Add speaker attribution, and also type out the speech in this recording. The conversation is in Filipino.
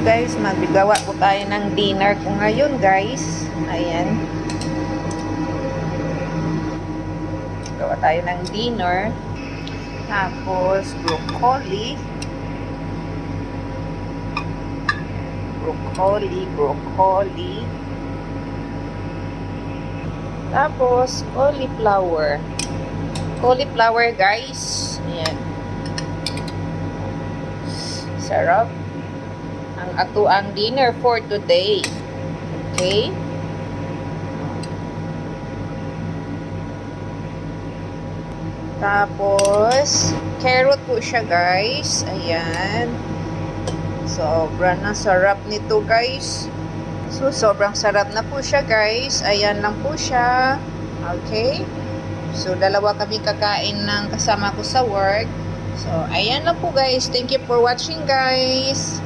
Speaker 1: guys, maggawa po tayo ng dinner ko ngayon guys. Ayan. Gawa tayo ng dinner. Tapos broccoli. Tapos cauliflower. Cauliflower guys. Ayan. Sarap. Ang ato ang dinner for today. Okay? Tapos carrot po siya guys. Ayan. Sobrang na sarap nito guys. So, sobrang sarap na po siya guys. Ayan lang po siya. Okay? So, dalawa kami kakain ng kasama ko sa work. So, ayan lang po guys. Thank you for watching guys.